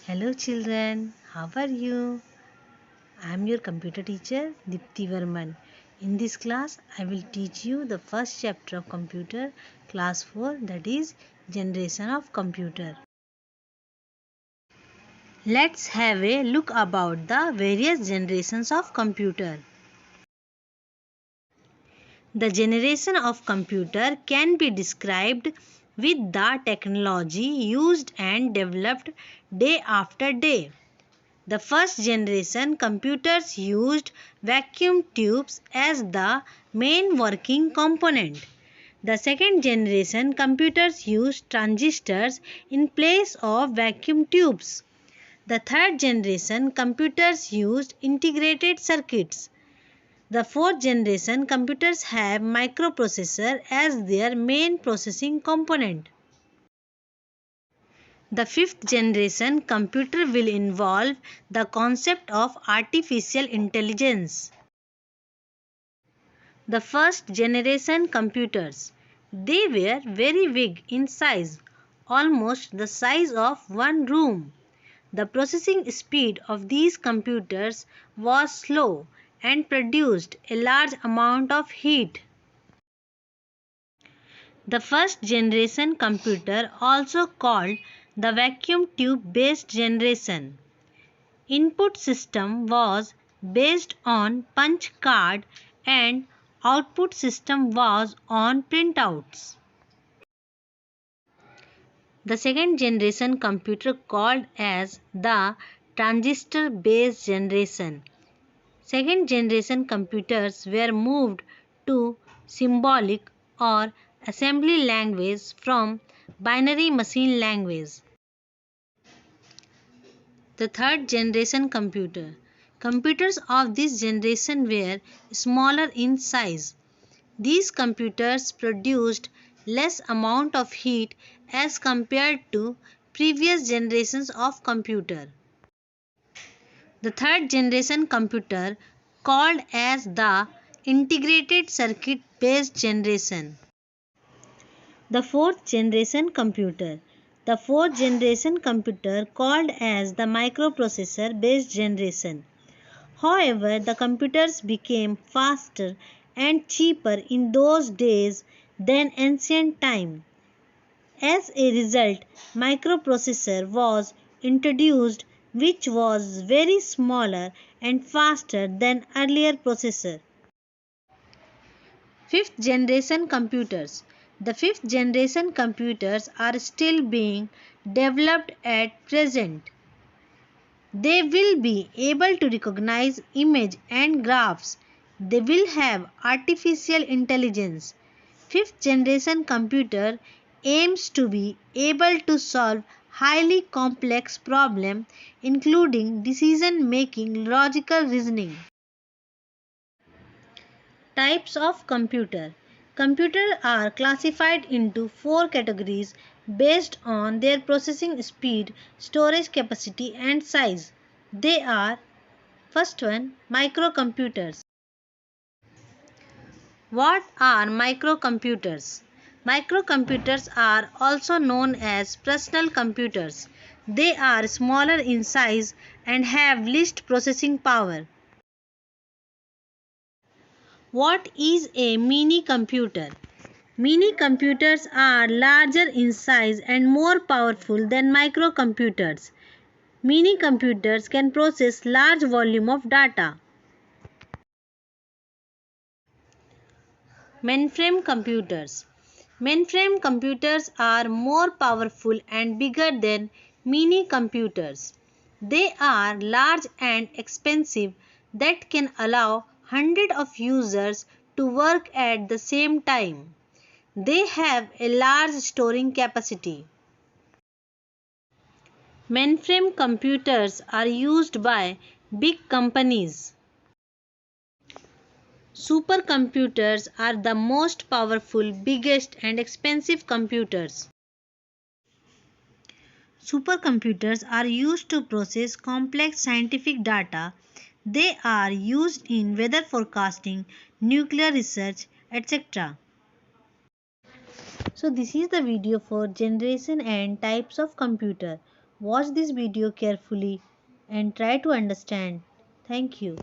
Hello children, how are you? I am your computer teacher Dipti Varman. In this class, I will teach you the first chapter of computer, class 4, that is generation of computer. Let's have a look about the various generations of computer. The generation of computer can be described with the technology used and developed day after day. The first generation computers used vacuum tubes as the main working component. The second generation computers used transistors in place of vacuum tubes. The third generation computers used integrated circuits. The fourth generation computers have microprocessor as their main processing component. The fifth generation computer will involve the concept of artificial intelligence. The first generation computers. They were very big in size, almost the size of one room. The processing speed of these computers was slow and produced a large amount of heat. The first generation computer, also called the vacuum tube based generation. Input system was based on punch card and output system was on printouts. The second generation computer, called as the transistor based generation. Second generation computers were moved to symbolic or assembly language from binary machine language. The third generation computer. Computers of this generation were smaller in size. These computers produced less amount of heat as compared to previous generations of computer. The third generation computer, called as the integrated circuit based generation. The fourth generation computer. The fourth generation computer, called as the microprocessor based generation. However, the computers became faster and cheaper in those days than ancient time. As a result, microprocessor was introduced, which was very smaller and faster than earlier processor. Fifth generation computers. The fifth generation computers are still being developed at present. They will be able to recognize image and graphs. They will have artificial intelligence. Fifth generation computer aims to be able to solve highly complex problems including decision making, logical reasoning. Types of computer. Computers are classified into four categories based on their processing speed, storage capacity and size. They are: first one, microcomputers. What are microcomputers? Microcomputers are also known as personal computers. They are smaller in size and have least processing power. What is a mini computer? Mini computers are larger in size and more powerful than microcomputers. Mini computers can process large volume of data. Mainframe computers. Mainframe computers are more powerful and bigger than mini computers. They are large and expensive that can allow hundreds of users to work at the same time. They have a large storing capacity. Mainframe computers are used by big companies. Supercomputers are the most powerful, biggest and expensive computers. Supercomputers are used to process complex scientific data. They are used in weather forecasting, nuclear research, etc. So this is the video for generation and types of computer. Watch this video carefully and try to understand. Thank you.